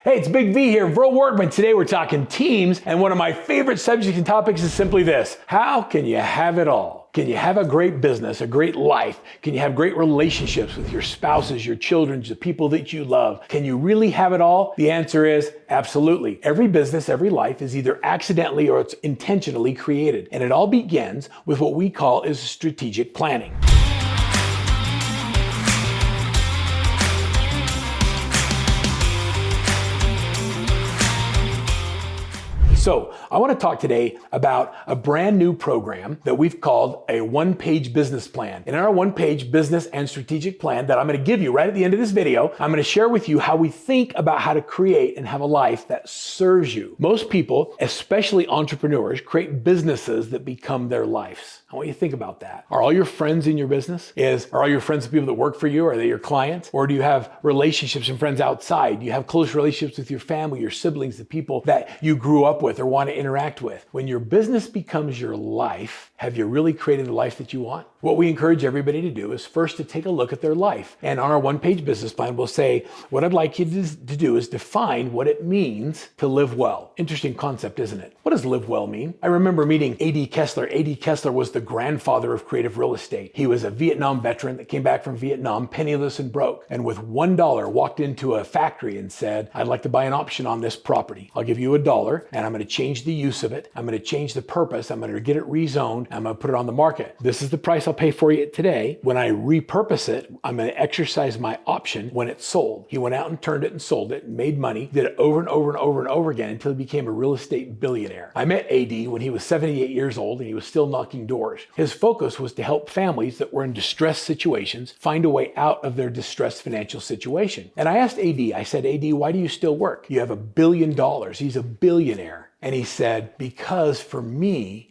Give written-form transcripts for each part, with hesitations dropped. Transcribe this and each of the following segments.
Hey, it's Big V here, Verl Workman. Today we're talking teams, and one of my favorite subjects and topics is simply this. How can you have it all? Can you have a great business, a great life? Can you have great relationships with your spouses, your children, the people that you love? Can you really have it all? The answer is absolutely. Every business, every life is either accidentally or it's intentionally created. And it all begins with what we call is strategic planning. So I want to talk today about a brand new program that we've called a one-page business plan. And in our one-page business and strategic plan that I'm going to give you right at the end of this video, I'm going to share with you how we think about how to create and have a life that serves you. Most people, especially entrepreneurs, create businesses that become their lives. I want you to think about that. Are all your friends in your business? Are all your friends the people that work for you? Are they your clients? Or do you have relationships and friends outside? Do you have close relationships with your family, your siblings, the people that you grew up with or want to interact with? When your business becomes your life, have you really created the life that you want? What we encourage everybody to do is first to take a look at their life. And on our one-page business plan, we'll say, what I'd like you to do is define what it means to live well. Interesting concept, isn't it? What does live well mean? I remember meeting A.D. Kessler. A.D. Kessler was the grandfather of creative real estate. He was a Vietnam veteran that came back from Vietnam, penniless and broke, and with $1 walked into a factory and said, I'd like to buy an option on this property. I'll give you $1 and I'm going to change the use of it. I'm going to change the purpose. I'm going to get it rezoned. I'm going to put it on the market. This is the price I'll pay for it today. When I repurpose it, I'm going to exercise my option when it's sold. He went out and turned it and sold it and made money, did it over and over and over and over again until he became a real estate billionaire. I met AD when he was 78 years old and he was still knocking doors. His focus was to help families that were in distressed situations find a way out of their distressed financial situation. And I asked AD, I said, AD, why do you still work? You have $1 billion. He's a billionaire. And he said, because for me,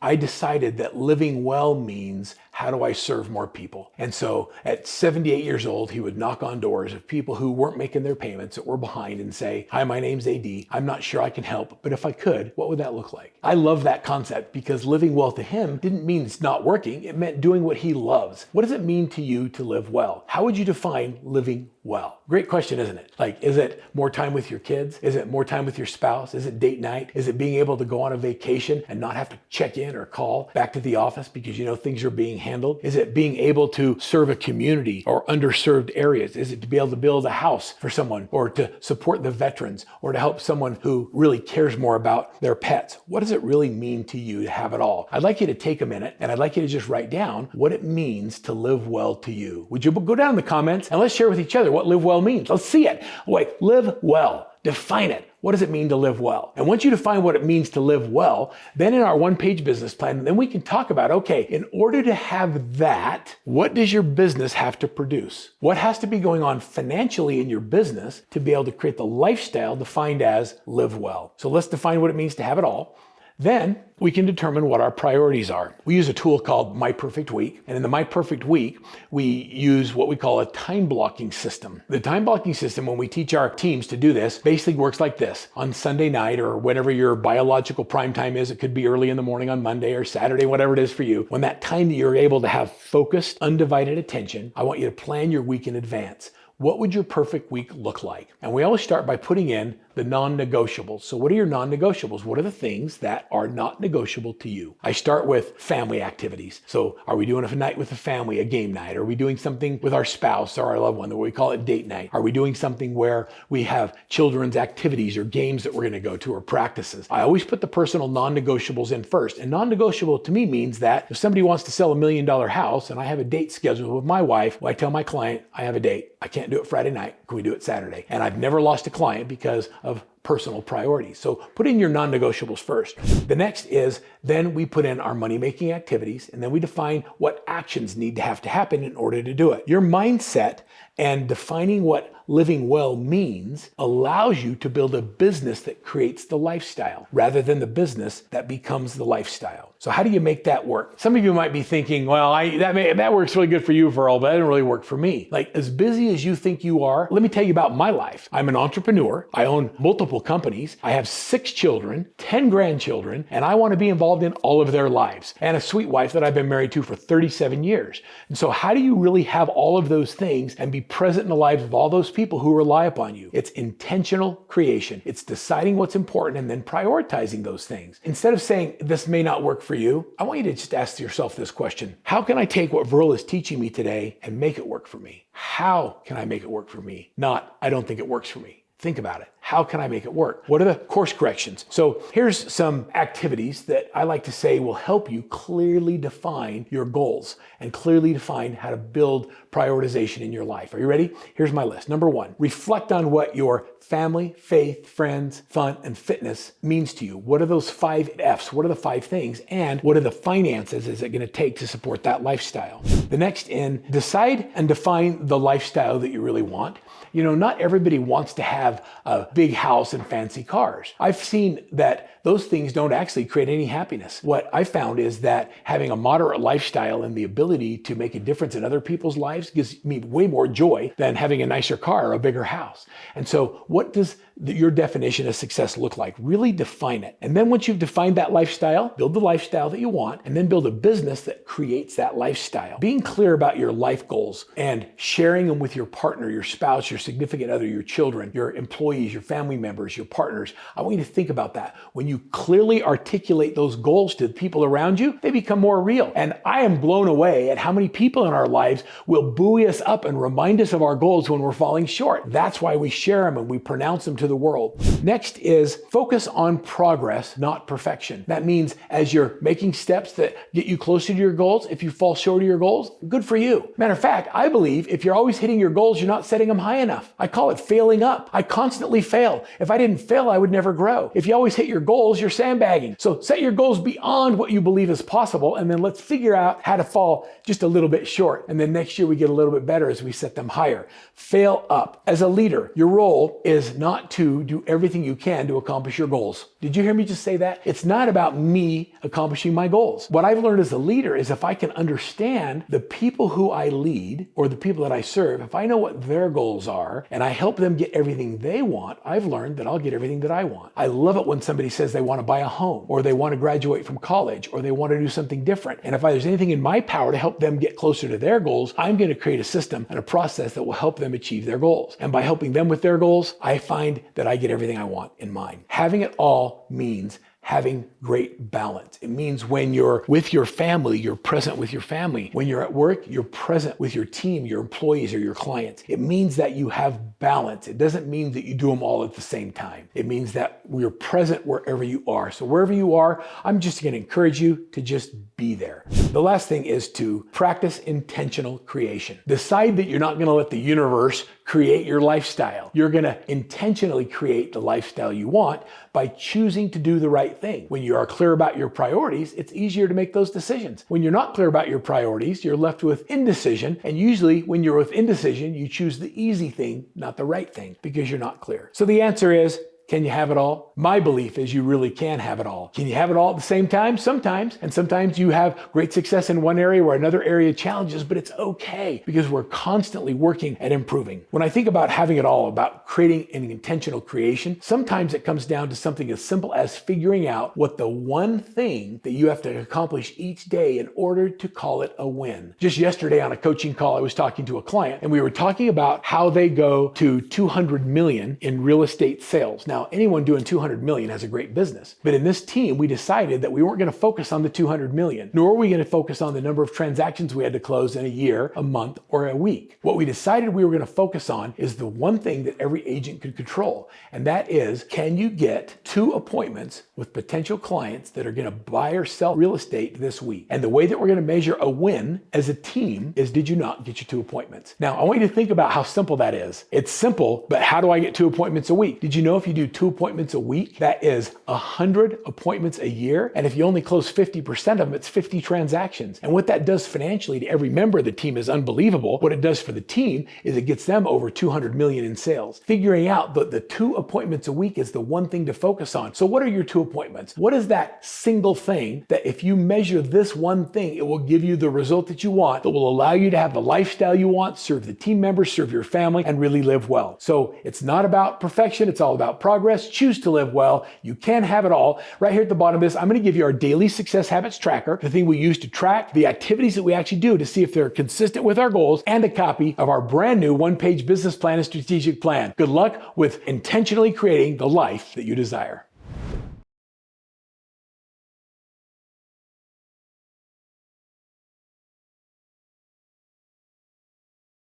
I decided that living well means how do I serve more people? And so at 78 years old, he would knock on doors of people who weren't making their payments, that were behind, and say, hi, my name's AD. I'm not sure I can help, but if I could, what would that look like? I love that concept because living well to him didn't mean it's not working. It meant doing what he loves. What does it mean to you to live well? How would you define living well? Great question, isn't it? Like, is it more time with your kids? Is it more time with your spouse? Is it date night? Is it being able to go on a vacation and not have to check in or call back to the office because you know things are being handled? Is it being able to serve a community or underserved areas? Is it to be able to build a house for someone or to support the veterans or to help someone who really cares more about their pets? What does it really mean to you to have it all? I'd like you to take a minute and I'd like you to just write down what it means to live well to you. Would you go down in the comments and let's share with each other what live well means? Let's see it. Wait, live well. Define it. What does it mean to live well? And once you define what it means to live well, then in our one-page business plan, then we can talk about, okay, in order to have that, what does your business have to produce? What has to be going on financially in your business to be able to create the lifestyle defined as live well? So let's define what it means to have it all. Then we can determine what our priorities are. We use a tool called My Perfect Week. And in the My Perfect Week, we use what we call a time blocking system. The time blocking system, when we teach our teams to do this, basically works like this. On Sunday night or whenever your biological prime time is, it could be early in the morning on Monday or Saturday, whatever it is for you. When that time that you're able to have focused, undivided attention, I want you to plan your week in advance. What would your perfect week look like? And we always start by putting in the non-negotiables. So what are your non-negotiables? What are the things that are not negotiable to you? I start with family activities. So are we doing a night with the family, a game night? Are we doing something with our spouse or our loved one that we call it date night? Are we doing something where we have children's activities or games that we're going to go to or practices? I always put the personal non-negotiables in first. And non-negotiable to me means that if somebody wants to sell $1 million house and I have a date scheduled with my wife, well, I tell my client, I have a date. I can't do it Friday night. Can we do it Saturday? And I've never lost a client because of personal priorities. So put in your non-negotiables first. The next is then we put in our money-making activities and then we define what actions need to happen in order to do it. Your mindset and defining what living well means allows you to build a business that creates the lifestyle rather than the business that becomes the lifestyle. So how do you make that work? Some of you might be thinking, well, that works really good for you, Verl, but that didn't really work for me. Like, as busy as you think you are, let me tell you about my life. I'm an entrepreneur. I own multiple companies. I have 6 children, 10 grandchildren, and I want to be involved in all of their lives. And a sweet wife that I've been married to for 37 years. And so how do you really have all of those things and be present in the lives of all those people who rely upon you. It's intentional creation. It's deciding what's important and then prioritizing those things. Instead of saying, this may not work for you, I want you to just ask yourself this question. How can I take what Verl is teaching me today and make it work for me? How can I make it work for me? Not, I don't think it works for me. Think about it. How can I make it work? What are the course corrections? So here's some activities that I like to say will help you clearly define your goals and clearly define how to build prioritization in your life. Are you ready? Here's my list. Number one, reflect on what your family, faith, friends, fun, and fitness means to you. What are those 5 F's? What are the 5 things? And what are the finances is it going to take to support that lifestyle? The next decide and define the lifestyle that you really want. You know, not everybody wants to have a big house and fancy cars. I've seen that those things don't actually create any happiness. What I found is that having a moderate lifestyle and the ability to make a difference in other people's lives gives me way more joy than having a nicer car or a bigger house. And so what does your definition of success look like? Really define it. And then once you've defined that lifestyle, build the lifestyle that you want, and then build a business that creates that lifestyle. Being clear about your life goals and sharing them with your partner, your spouse, your significant other, your children, your employees, your family members, your partners. I want you to think about that. When you clearly articulate those goals to the people around you, they become more real. And I am blown away at how many people in our lives will buoy us up and remind us of our goals when we're falling short. That's why we share them and we pronounce them to the world. Next is focus on progress, not perfection. That means as you're making steps that get you closer to your goals, if you fall short of your goals, good for you. Matter of fact, I believe if you're always hitting your goals, you're not setting them high enough. I call it failing up. I constantly fail. If I didn't fail, I would never grow. If you always hit your goals, you're sandbagging. So set your goals beyond what you believe is possible, and then let's figure out how to fall just a little bit short. And then next year we get a little bit better as we set them higher. Fail up. As a leader, your role is not to do everything you can to accomplish your goals. Did you hear me just say that? It's not about me accomplishing my goals. What I've learned as a leader is if I can understand the people who I lead or the people that I serve, if I know what their goals are and I help them get everything they want, I've learned that I'll get everything that I want. I love it when somebody says they want to buy a home or they want to graduate from college or they want to do something different. And if there's anything in my power to help them get closer to their goals, I'm going to create a system and a process that will help them achieve their goals. And by helping them with their goals, I find that I get everything I want in mine. Having it all means having great balance. It means when you're with your family, you're present with your family. When you're at work, you're present with your team, your employees, or your clients. It means that you have balance. It doesn't mean that you do them all at the same time. It means that you're present wherever you are. So wherever you are, I'm just going to encourage you to just be there. The last thing is to practice intentional creation. Decide that you're not going to let the universe create your lifestyle. You're going to intentionally create the lifestyle you want by choosing to do the right thing. When you are clear about your priorities, it's easier to make those decisions. When you're not clear about your priorities, you're left with indecision. And usually when you're with indecision, you choose the easy thing, not the right thing, because you're not clear. So the answer is, can you have it all? My belief is you really can have it all. Can you have it all at the same time? Sometimes. And sometimes you have great success in one area where another area challenges, but it's okay because we're constantly working at improving. When I think about having it all, about creating an intentional creation, sometimes it comes down to something as simple as figuring out what the one thing that you have to accomplish each day in order to call it a win. Just yesterday on a coaching call, I was talking to a client and we were talking about how they go to 200 million in real estate sales. Now, anyone doing 200 million has a great business. But in this team, we decided that we weren't going to focus on the 200 million, nor were we going to focus on the number of transactions we had to close in a year, a month, or a week. What we decided we were going to focus on is the one thing that every agent could control. And that is, can you get 2 appointments with potential clients that are going to buy or sell real estate this week? And the way that we're going to measure a win as a team is, did you not get your 2 appointments? Now, I want you to think about how simple that is. It's simple, but how do I get 2 appointments a week? Did you know if you do 2 appointments a week, that is 100 appointments a year. And if you only close 50% of them, it's 50 transactions. And what that does financially to every member of the team is unbelievable. What it does for the team is it gets them over 200 million in sales. Figuring out that the 2 appointments a week is the one thing to focus on. So what are your 2 appointments? What is that single thing that if you measure this one thing, it will give you the result that you want, that will allow you to have the lifestyle you want, serve the team members, serve your family, and really live well. So it's not about perfection. It's all about progress. progress, choose to live well. You can have it all. Right here at the bottom of this, I'm going to give you our daily success habits tracker, the thing we use to track the activities that we actually do to see if they're consistent with our goals, and a copy of our brand new one-page business plan and strategic plan. Good luck with intentionally creating the life that you desire.